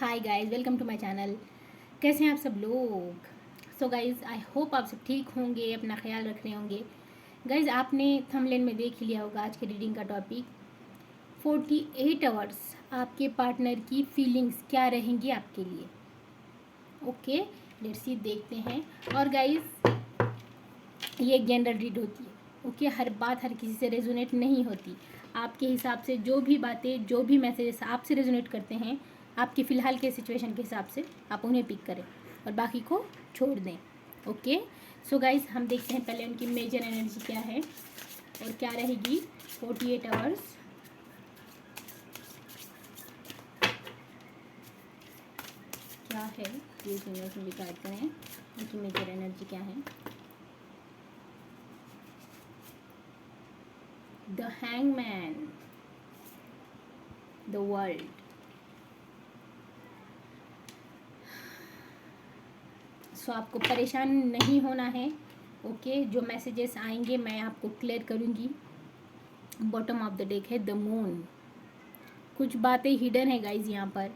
Hi guys, welcome to my channel. कैसे हैं आप सब लोग? सो गाइस, आई होप आप सब ठीक होंगे, अपना ख्याल रख रहे होंगे। गाइस, आपने थंबनेल में देख ही लिया होगा आज के रीडिंग का टॉपिक 48 आवर्स आपके पार्टनर की फीलिंग्स क्या रहेंगी आपके लिए। ओके, लेट्स सी देखते हैं। और गाइस, ये एक जनरल रीड होती है। ओके, हर बात हर किसी से रेजोनेट नहीं होती। आपके हिसाब से जो भी बातें, जो भी मैसेजेस आपसे रेजोनेट करते हैं, आपके फ़िलहाल के सिचुएशन के हिसाब से आप उन्हें पिक करें और बाकी को छोड़ दें। ओके, सो गाइस, हम देखते हैं पहले उनकी मेजर एनर्जी क्या है और क्या रहेगी 48 आवर्स। क्या है ये यूनिवर्स में गाइड करें, उनकी मेजर एनर्जी क्या है। The hangman, the world. So आपको परेशान नहीं होना है। ओके, जो मैसेजेस आएंगे मैं आपको क्लियर करूँगी। बॉटम ऑफ द डेक है द मून। कुछ बातें हिडन है गाइज यहाँ पर,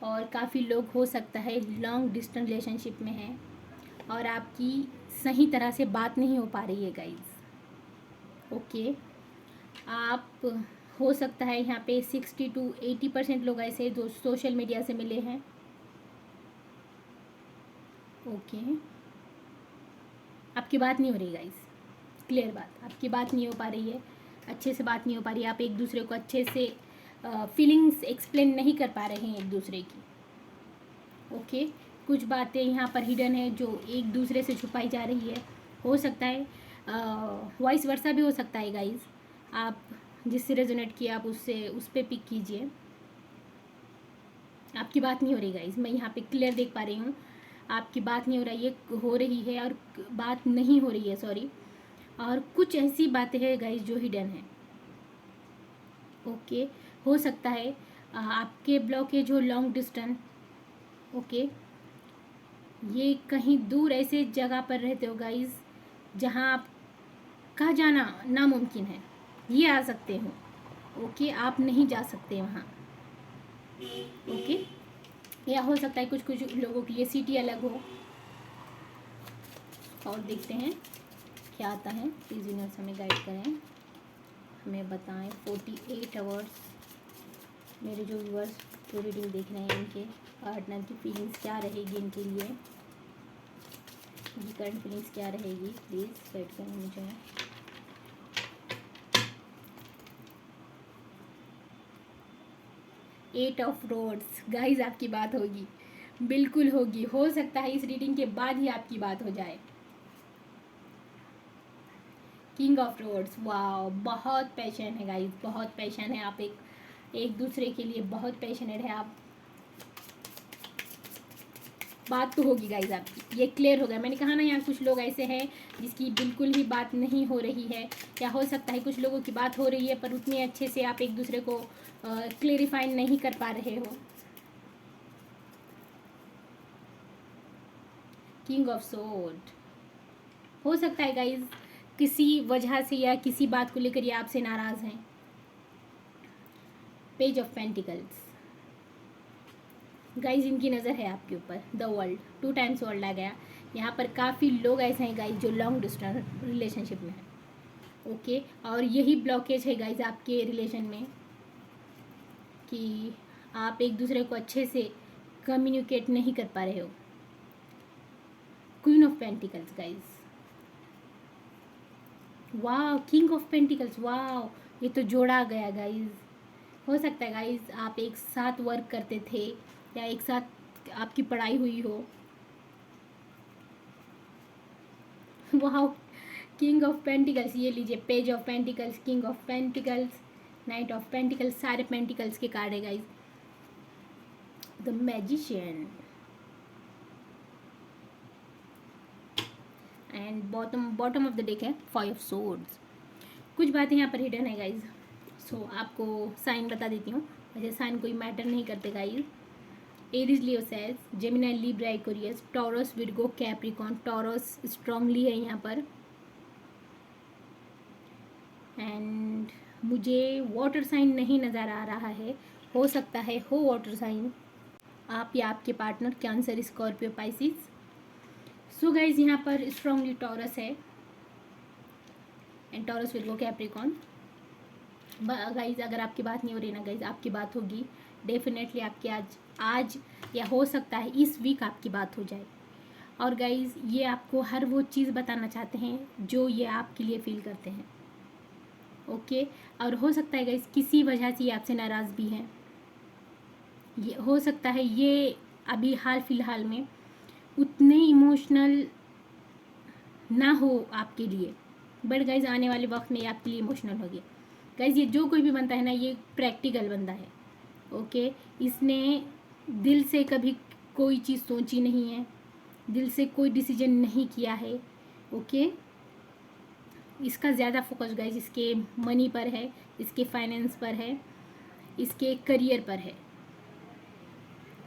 और काफ़ी लोग हो सकता है लॉन्ग डिस्टेंस रिलेशनशिप में हैं और आपकी सही तरह से बात नहीं हो पा रही है गाइज। ओके, आप हो सकता है यहाँ पे 60 to 80% लोग ऐसे जो सोशल मीडिया से मिले हैं। ओके, आपकी बात नहीं हो रही गाइस, क्लियर बात, आपकी बात नहीं हो पा रही है, अच्छे से बात नहीं हो पा रही है। आप एक दूसरे को अच्छे से फीलिंग्स एक्सप्लेन नहीं कर पा रहे हैं एक दूसरे की। ओके, कुछ बातें यहाँ पर हिडन है जो एक दूसरे से छुपाई जा रही है। हो सकता है वॉइस वर्सा भी हो सकता है गाइज। आप जिससे रेजोनेट किया आप उससे उस पर पिक कीजिए। आपकी बात नहीं हो रही गाइज, मैं यहाँ पे क्लियर देख पा रही हूँ। आपकी बात नहीं हो रही है और बात नहीं हो रही है, सॉरी। और कुछ ऐसी बातें हैं गाइज जो हिडन है। ओके, हो सकता है आपके ब्लॉकेज हो लॉन्ग डिस्टेंस। ओके, ये कहीं दूर ऐसे जगह पर रहते हो गाइज जहाँ आपका जाना नामुमकिन है। ये आ सकते हो। ओके, आप नहीं जा सकते वहाँ। ओके, या हो सकता है कुछ कुछ लोगों के लिए सिटी अलग हो। और देखते हैं क्या आता है। प्लीज़ यूनिवर्स हमें गाइड करें, हमें बताएं 48 आवर्स मेरे जो व्यूअर्स जो रीडिंग देख रहे हैं इनके पार्टनर की फीलिंग्स क्या रहेगी इनके लिए, इनकी करंट फीलिंग्स क्या रहेगी। प्लीज़ गाइड करें मुझे। 8 ऑफ रोड्स गाइज, आपकी बात होगी, बिल्कुल होगी। हो सकता है इस रीडिंग के बाद ही आपकी बात हो जाए। किंग ऑफ रोड्स, वाह, बहुत पैशन है गाइज, बहुत पैशन है। आप एक दूसरे के लिए बहुत पैशनेट है आप। बात तो होगी गाइज आपकी, ये क्लियर हो गया। मैंने कहा ना, यहाँ कुछ लोग ऐसे हैं जिसकी बिल्कुल ही बात नहीं हो रही है, या हो सकता है कुछ लोगों की बात हो रही है पर उतने अच्छे से आप एक दूसरे को क्लेरिफाई नहीं कर पा रहे हो। किंग ऑफ सोर्ड, हो सकता है गाइज किसी वजह से या किसी बात को लेकर ये आपसे नाराज़ हैं। पेज ऑफ पेंटिकल्स, गाइज इनकी नज़र है आपके ऊपर। द वर्ल्ड, 2 टाइम्स वर्ल्ड आ गया। यहाँ पर काफ़ी लोग ऐसे हैं गाइज जो लॉन्ग डिस्टेंस रिलेशनशिप में हैं। ओके, और यही ब्लॉकेज है गाइज आपके रिलेशन में कि आप एक दूसरे को अच्छे से कम्युनिकेट नहीं कर पा रहे हो। क्वीन ऑफ पेंटिकल्स गाइज, वाह, किंग ऑफ पेंटिकल्स, वाह, ये तो जोड़ा गया गाइज। हो सकता है गाइज आप एक साथ वर्क करते थे या एक साथ आपकी पढ़ाई हुई हो। वाह, किंग ऑफ पेंटिकल्स, ये लीजिए, page of pentacles, king of pentacles, night of pentacles, सारे पेंटिकल्स के कार्ड है guys. The magician and bottom of the deck है 5 ऑफ सोर्ड्स। कुछ बातें यहाँ पर हिडन है गाइज। सो आपको साइन बता देती हूँ, वैसे साइन कोई मैटर नहीं करते गाइज। एरीज, लियो, सेज, Gemini, Libra, Aquarius, Taurus, Virgo, Capricorn. Taurus strongly है यहाँ पर। एंड मुझे वाटर साइन नहीं नज़र आ रहा है, हो सकता है हो वाटर साइन। आप या आपके partner cancer, Scorpio, Pisces. So guys यहाँ पर स्ट्रांगली टॉरस है and taurus, Virgo, Capricorn. Guys अगर आपकी बात नहीं हो रही ना गाइज, आपकी बात होगी डेफिनेटली। आपकी आज या हो सकता है इस वीक आपकी बात हो जाए। और गाइज ये आपको हर वो चीज़ बताना चाहते हैं जो ये आपके लिए फील करते हैं। ओके और हो सकता है गाइज किसी वजह से ये आपसे नाराज़ भी हैं। ये हो सकता है ये अभी हाल फिलहाल में उतने इमोशनल ना हो आपके लिए, बट गाइज आने वाले वक्त में ये आपके लिए इमोशनल होगी। गाइज ये जो कोई भी बनता है ना, ये प्रैक्टिकल बंदा है। ओके इसने दिल से कभी कोई चीज़ सोची नहीं है, दिल से कोई डिसीजन नहीं किया है। ओके इसका ज़्यादा फोकस गाइज इसके मनी पर है, इसके फाइनेंस पर है, इसके करियर पर है।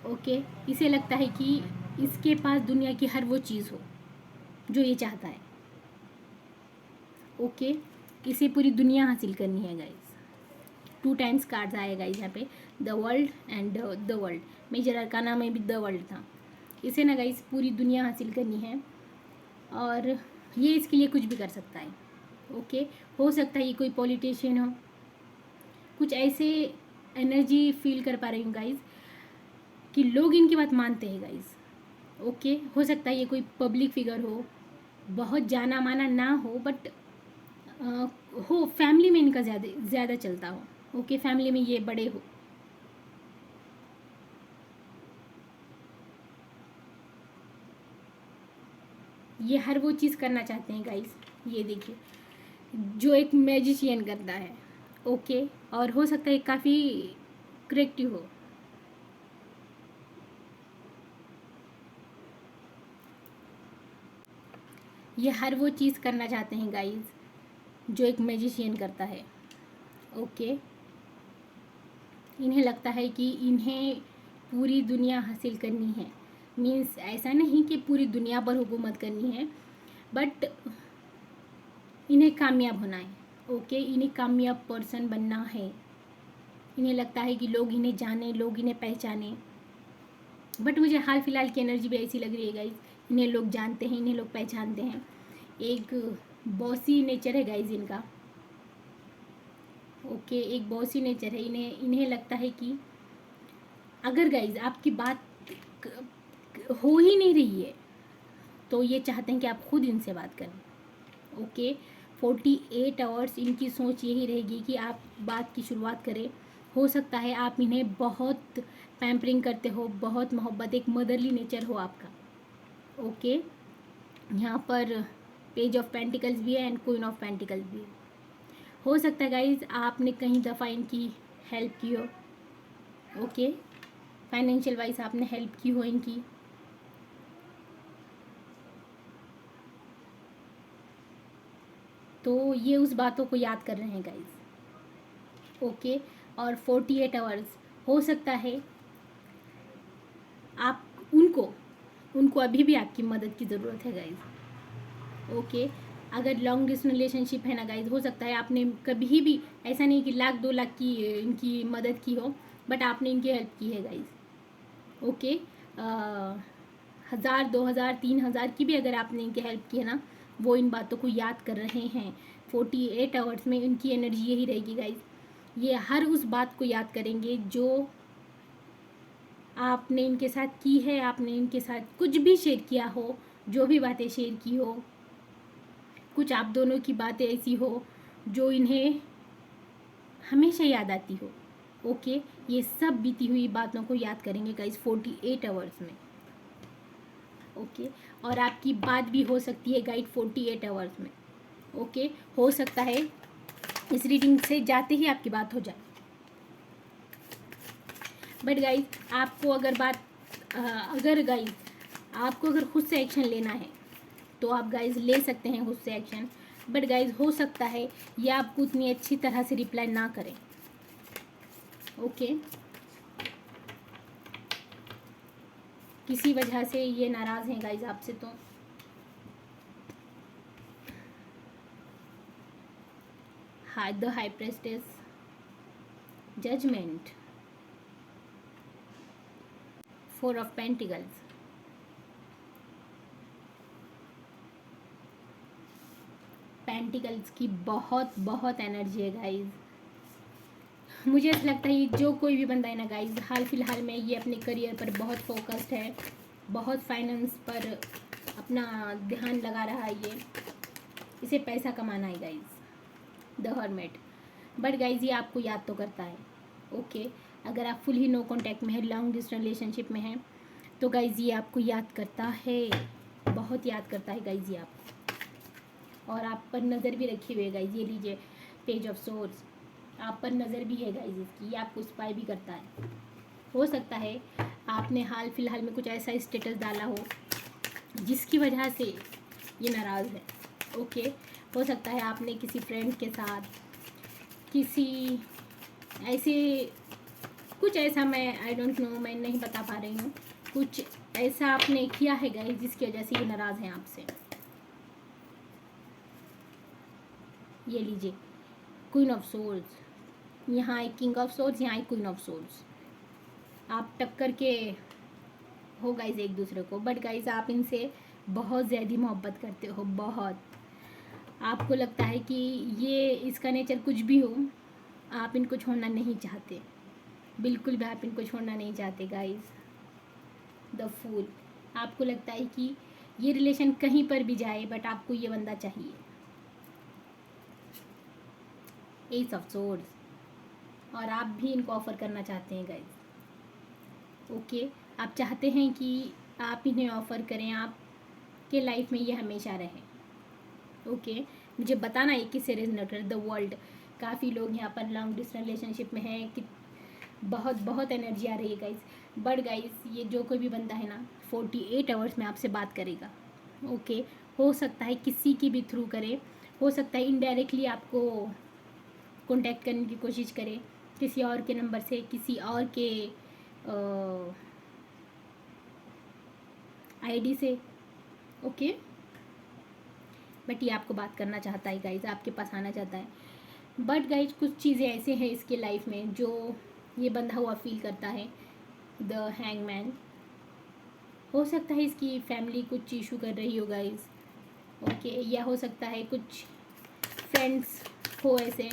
ओके इसे लगता है कि इसके पास दुनिया की हर वो चीज़ हो जो ये चाहता है। ओके इसे पूरी दुनिया हासिल करनी है गाइज। 2 टाइम्स कार्ड्स आए गाइज यहाँ पे, the world and the world. Major arcana में भी द वर्ल्ड था। इसे ना गाइज पूरी दुनिया हासिल करनी है और ये इसके लिए कुछ भी कर सकता है। ओके हो सकता है ये कोई पॉलिटिशियन हो, कुछ ऐसे एनर्जी फील कर पा रही हूँ गाइज कि लोग इनकी बात मानते हैं गाइज। ओके हो सकता है ये कोई पब्लिक फिगर हो, बहुत जाना माना ना हो, बट हो फैमिली में इनका ज़्यादा चलता हो। ओके फैमिली में ये बड़े हो। ये हर वो चीज़ करना चाहते हैं गाइस, ये देखिए जो एक मैजिशियन करता है। ओके और हो सकता है काफ़ी क्रिएटिव हो। ये हर वो चीज़ करना चाहते हैं गाइस जो एक मैजिशियन करता है। ओके इन्हें लगता है कि इन्हें पूरी दुनिया हासिल करनी है। मीन्स ऐसा नहीं कि पूरी दुनिया पर हुकूमत करनी है, बट इन्हें कामयाब होना है। ओके इन्हें कामयाब पर्सन बनना है। इन्हें लगता है कि लोग इन्हें जाने, लोग इन्हें पहचाने। बट मुझे हाल फिलहाल की एनर्जी भी ऐसी लग रही है गाइज, इन्हें लोग जानते हैं, इन्हें लोग पहचानते हैं। एक बॉसी नेचर है गाइज इनका। ओके एक बॉसी नेचर है। इन्हें लगता है कि अगर गाइज आपकी बात हो ही नहीं रही है तो ये चाहते हैं कि आप खुद इनसे बात करें। ओके 48 आवर्स इनकी सोच यही रहेगी कि आप बात की शुरुआत करें। हो सकता है आप इन्हें बहुत पैम्परिंग करते हो, बहुत मोहब्बत, एक मदरली नेचर हो आपका। ओके यहाँ पर पेज ऑफ पेंटिकल्स भी है एंड क्वीन ऑफ पेंटिकल्स भी है। हो सकता है गाइज आपने कहीं दफ़ा इनकी हेल्प की हो। ओके फाइनेंशियल वाइज आपने हेल्प की हो इनकी। तो ये उस बातों को याद कर रहे हैं गाइज। ओके और 48 आवर्स हो सकता है आप उनको अभी भी आपकी मदद की ज़रूरत है गाइज। ओके अगर लॉन्ग डिस्टेंस रिलेशनशिप है ना गाइज, हो सकता है आपने कभी भी ऐसा नहीं कि 1,00,000-2,00,000 की इनकी मदद की हो, बट आपने इनकी हेल्प की है गाइज। ओके 1,000, 2,000, 3,000 की भी अगर आपने इनकी हेल्प की है ना, वो इन बातों को याद कर रहे हैं। 48 आवर्स में इनकी एनर्जी यही रहेगी गाइज। ये हर उस बात को याद करेंगे जो आपने इनके साथ की है, आपने इनके साथ कुछ भी शेयर किया हो, जो भी बातें शेयर की हो, कुछ आप दोनों की बातें ऐसी हो जो इन्हें हमेशा याद आती हो। ओके ये सब बीती हुई बातों को याद करेंगे गाइज 48 आवर्स में। ओके और आपकी बात भी हो सकती है गाइड 48 आवर्स में। ओके हो सकता है इस रीडिंग से जाते ही आपकी बात हो जाए। बट गाइज आपको अगर खुद से एक्शन लेना है तो आप गाइज ले सकते हैं खुद से एक्शन। बट गाइज हो सकता है ये आपको उतनी अच्छी तरह से रिप्लाई ना करें। ओके किसी वजह से ये नाराज़ हैं गाइज आपसे। तो the high priestess, judgement, 4 of pentacles, pentacles की बहुत बहुत एनर्जी है गाइज। मुझे ऐसा लगता है जो कोई भी बंदा है ना गाइज, हाल फिलहाल में ये अपने करियर पर बहुत फोकस्ड है, बहुत फाइनेंस पर अपना ध्यान लगा रहा है, ये इसे पैसा कमाना है guys, the hermit. But guys ये आपको याद तो करता है, ओके। अगर आप फुल ही नो कांटेक्ट में है, लॉन्ग डिस्टेंस रिलेशनशिप में हैं, तो गाइज ये आपको याद करता है, बहुत याद करता है गाइज ये आपको। और आप पर नज़र भी रखी हुई है गाइज, ये लीजिए पेज ऑफ सोर्स, आप पर नज़र भी है गाइज इसकी, ये आपको स्पाई भी करता है। हो सकता है आपने हाल फिलहाल में कुछ ऐसा स्टेटस डाला हो जिसकी वजह से ये नाराज़ है, ओके। हो सकता है आपने किसी फ्रेंड के साथ किसी ऐसे कुछ ऐसा, मैं आई डोंट नो, मैं नहीं बता पा रही हूँ, कुछ ऐसा आपने किया है गाइस जिसकी वजह से ये नाराज़ हैं आपसे। ये लीजिए क्वीन ऑफ सोर्स, यहाँ एक किंग ऑफ सोर्स, यहाँ एक क्वीन ऑफ सोर्स। आप टक्कर के हो गाइज एक दूसरे को, बट गाइज आप इनसे बहुत ज़्यादा मोहब्बत करते हो, बहुत। आपको लगता है कि ये इसका नेचर कुछ भी हो, आप इनको छोड़ना नहीं चाहते, बिल्कुल भी आप इनको छोड़ना नहीं चाहते गाइज। द फूल, आपको लगता है कि ये रिलेशन कहीं पर भी जाए बट आपको ये बंदा चाहिए। एस ऑफ सोर्स, और आप भी इनको ऑफर करना चाहते हैं गाइज, ओके। आप चाहते हैं कि आप इन्हें ऑफर करें, आपके लाइफ में ये हमेशा रहे, ओके। मुझे बताना है किससे रेजोनेट कर द वर्ल्ड। काफ़ी लोग यहाँ पर लॉन्ग डिस्टेंस रिलेशनशिप में हैं कि बहुत बहुत एनर्जी आ रही है गाइज। बट गाइज ये जो कोई भी बंदा है ना 48 आवर्स में आपसे बात करेगा, ओके। हो सकता है किसी की भी थ्रू करे, हो सकता है इनडायरेक्टली आपको कांटेक्ट करने की कोशिश करे किसी और के नंबर से, किसी और के आईडी से, ओके। बट ये आपको बात करना चाहता है गाइज, आपके पास आना चाहता है। बट गाइज कुछ चीज़ें ऐसे हैं इसके लाइफ में जो ये बंधा हुआ फील करता है, द हैंगमैन। हो सकता है इसकी फैमिली कुछ इशू कर रही हो गाइज, ओके। या हो सकता है कुछ फ्रेंड्स हो ऐसे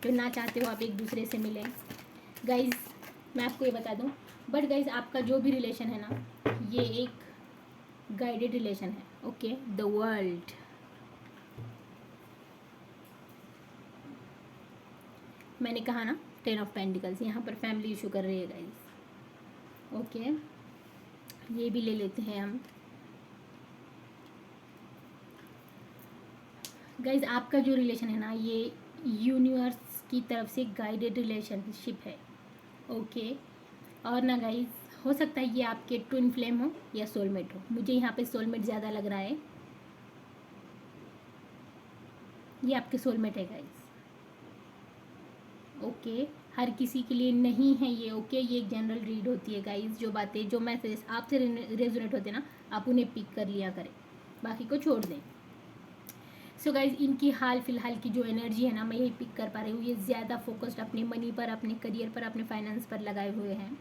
जो ना चाहते हो आप एक दूसरे से मिलें गाइज। मैं आपको ये बता दूं, बट गाइज आपका जो भी रिलेशन है ना, ये एक गाइडेड रिलेशन है, ओके। द वर्ल्ड, मैंने कहा ना 10 ऑफ पेंटिकल्स, यहाँ पर फैमिली इशू कर रही है गाइज, ओके। ये भी ले लेते हैं हम गाइज। आपका जो रिलेशन है ना, ये यूनिवर्स की तरफ से गाइडेड रिलेशनशिप है, ओके। और ना गाइज हो सकता है ये आपके ट्विन फ्लेम हो या सोलमेट हो, मुझे यहाँ पे सोलमेट ज़्यादा लग रहा है, ये आपके सोलमेट है गाइज, ओके। हर किसी के लिए नहीं है ये, ओके। ये एक जनरल रीड होती है गाइज, जो बातें जो मैसेज आपसे रेजोनेट होते हैं ना, आप उन्हें पिक कर लिया करें, बाकी को छोड़ दें। सो गाइज इनकी हाल फिलहाल की जो एनर्जी है ना, मैं यही पिक कर पा रही हूँ, ये ज़्यादा फोकस्ड अपने मनी पर, अपने करियर पर, अपने फाइनेंस पर लगाए हुए हैं।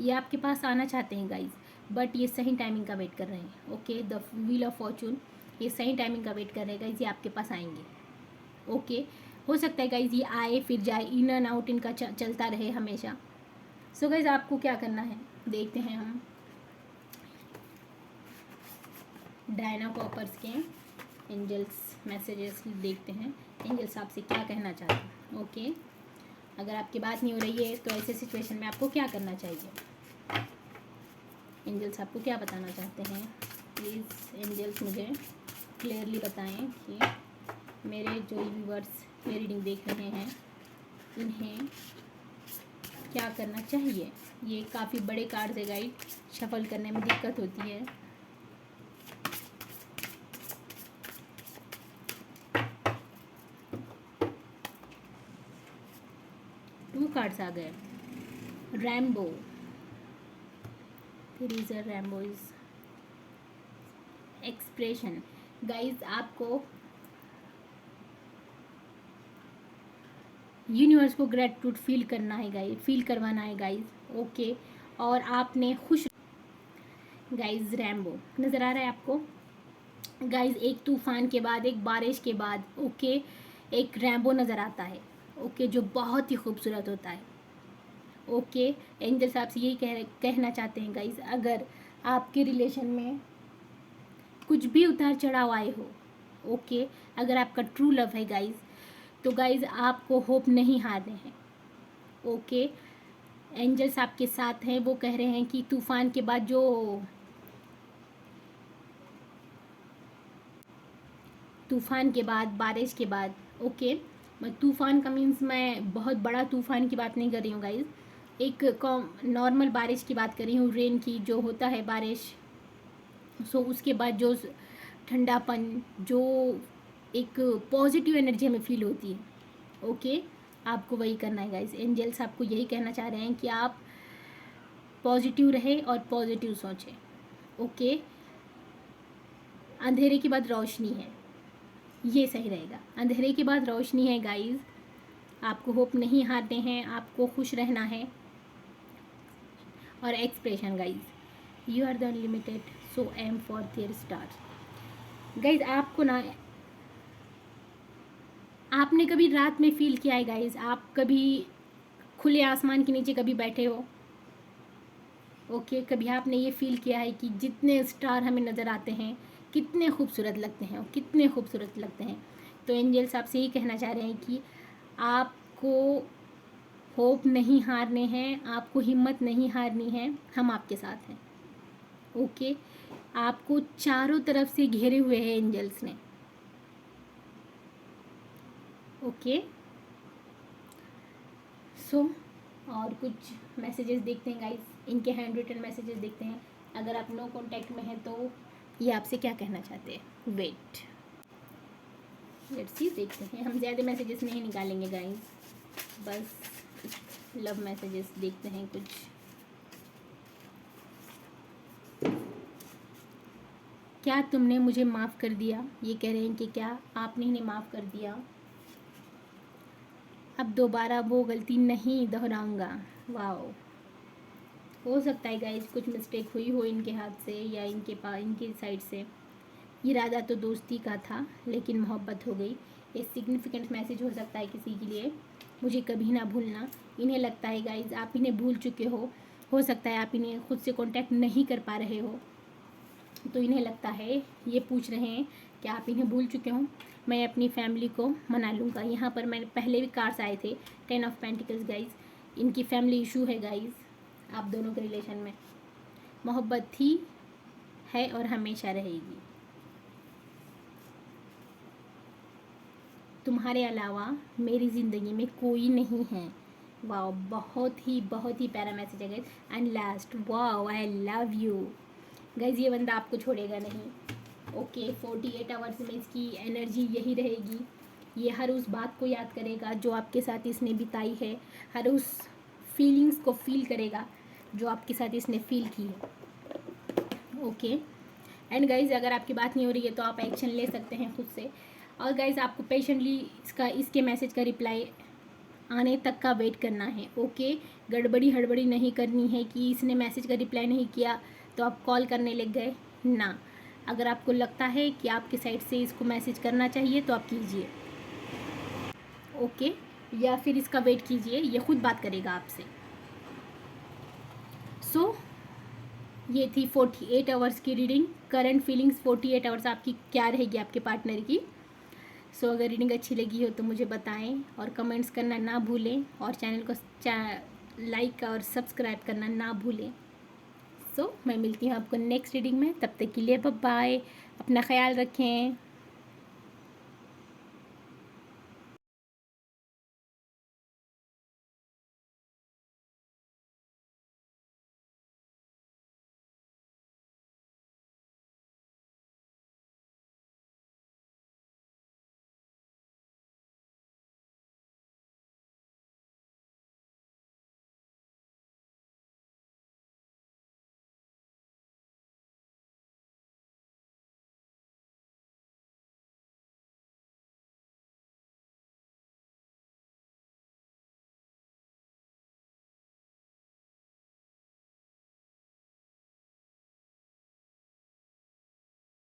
ये आपके पास आना चाहते हैं गाइज, बट ये सही टाइमिंग का वेट कर रहे हैं, okay. The wheel of Fortune, ये सही टाइमिंग का वेट कर रहे हैं गाइज, ये आपके पास आएंगे, ओके। हो सकता है गाइज ये आए फिर जाए, इन एंड आउट इनका चलता रहे हमेशा। सो गाइज आपको क्या करना है देखते हैं हम डायना कॉपर्स के एंजल्स मैसेजेस देखते हैं, एंजल्स आपसे क्या कहना चाहते हैं, ओके। अगर आपकी बात नहीं हो रही है तो ऐसे सिचुएशन में आपको क्या करना चाहिए, एंजल्स आपको क्या बताना चाहते हैं। प्लीज़ एंजल्स मुझे क्लियरली बताएं कि मेरे जो व्यूअर्स ये रीडिंग देख रहे हैं इन्हें क्या करना चाहिए। ये काफ़ी बड़े कार्ड्स है गाइड, शफल करने में दिक्कत होती है। टू कार्ड्स आ गए, रैम्बो, फिर is a Rambo is expression. Guys आपको यूनिवर्स को ग्रेटिट्यूड फील करना है गाइज, फील करवाना है गाइज, ओके। और आपने खुश गाइज रैम्बो नज़र आ रहा है आपको। गाइज एक तूफान के बाद, एक बारिश के बाद ओके एक रैम्बो नज़र आता है ओके, जो बहुत ही खूबसूरत होता है ओके। एंजल साहब से यही कहना चाहते हैं गाइज, अगर आपके रिलेशन में कुछ भी उतार चढ़ाव आए हो ओके, अगर आपका ट्रू लव है गाइज, तो गाइज आपको होप नहीं हारने हैं ओके। एंजल्स आपके साथ हैं, वो कह रहे हैं कि तूफान के बाद जो तूफान के बाद, बारिश के बाद ओके, मैं तूफान का मीन्स मैं बहुत बड़ा तूफान की बात नहीं कर रही हूँ गाइज, एक नॉर्मल बारिश की बात कर रही हूँ, रेन की जो होता है बारिश। सो उसके बाद जो ठंडापन, जो एक पॉजिटिव एनर्जी हमें फील होती है ओके, आपको वही करना है गाइज। एंजल्स आपको यही कहना चाह रहे हैं कि आप पॉजिटिव रहे और पॉजिटिव सोचें ओके। अंधेरे के बाद रोशनी है, ये सही रहेगा। अंधेरे के बाद रोशनी है गाइज, आपको होप नहीं हारते हैं, आपको खुश रहना है। और expression guys, you are the unlimited so am for their star. Guys आपको ना, आपने कभी रात में फील किया है गाइज, आप कभी खुले आसमान के नीचे कभी बैठे हो ओके, कभी आपने ये फील किया है कि जितने स्टार हमें नज़र आते हैं कितने खूबसूरत लगते हैं और कितने खूबसूरत लगते हैं। तो एंजल्स आपसे यही कहना चाह रहे हैं कि आपको होप नहीं हारने हैं, आपको हिम्मत नहीं हारनी है, हम आपके साथ हैं ओके। आपको चारों तरफ से घेरे हुए हैं एंजल्स ने ओके। सो और कुछ मैसेजेस देखते हैं गाइस, इनके हैंड रिटन मैसेजेस देखते हैं। अगर आप नो कांटेक्ट में हैं तो ये आपसे क्या कहना चाहते हैं, वेट लेट्स सी, देखते हैं। हम ज़्यादा मैसेजेस नहीं निकालेंगे गाइस, बस लव मैसेजेस देखते हैं कुछ। क्या तुमने मुझे माफ़ कर दिया, ये कह रहे हैं कि क्या आपने इन्हें माफ़ कर दिया, अब दोबारा वो गलती नहीं दोहराऊंगा। वाओ, हो सकता है गाइज कुछ मिस्टेक हुई हो इनके हाथ से या इनके साइड से। इरादा तो दोस्ती का था लेकिन मोहब्बत हो गई, ये सिग्निफिकेंट मैसेज हो सकता है किसी के लिए। मुझे कभी ना भूलना, इन्हें लगता है गाइज आप इन्हें भूल चुके हो सकता है आप इन्हें खुद से कांटेक्ट नहीं कर पा रहे हो, तो इन्हें लगता है, ये पूछ रहे हैं कि आप इन्हें भूल चुके हो। मैं अपनी फैमिली को मना लूँगा। यहाँ पर मैंने पहले भी कार्ड्स आए थे, 10 ऑफ पेंटिकल्स गाइज, इनकी फैमिली इशू है गाइज, आप दोनों के रिलेशन में मोहब्बत थी, है और हमेशा रहेगी। तुम्हारे अलावा मेरी ज़िंदगी में कोई नहीं है। वाओ, बहुत ही प्यारा मैसेज है guys. And last, wow I love you guys, ये बंदा आपको छोड़ेगा नहीं ओके। 48 आवर्स में इसकी एनर्जी यही रहेगी, ये हर उस बात को याद करेगा जो आपके साथ इसने बिताई है, हर उस फीलिंग्स को फील करेगा जो आपके साथ इसने फील की है ओके। एंड गाइज अगर आपकी बात नहीं हो रही है तो आप एक्शन ले सकते हैं खुद से। और गाइज आपको पेशेंटली इसके मैसेज का रिप्लाई आने तक का वेट करना है ओके। गड़बड़ी हड़बड़ी नहीं करनी है कि इसने मैसेज का रिप्लाई नहीं किया तो आप कॉल करने लग गए ना। अगर आपको लगता है कि आपके साइड से इसको मैसेज करना चाहिए तो आप कीजिए ओके, या फिर इसका वेट कीजिए, ये खुद बात करेगा आपसे। सो ये थी 48 आवर्स की रीडिंग। करंट फीलिंग्स 48 आवर्स आपकी क्या रहेगी आपके पार्टनर की। सो अगर रीडिंग अच्छी लगी हो तो मुझे बताएं और कमेंट्स करना ना भूलें और चैनल को लाइक और सब्सक्राइब करना ना भूलें। सो मैं मिलती हूँ आपको नेक्स्ट रीडिंग में, तब तक के लिए बाय बाय, अपना ख्याल रखें।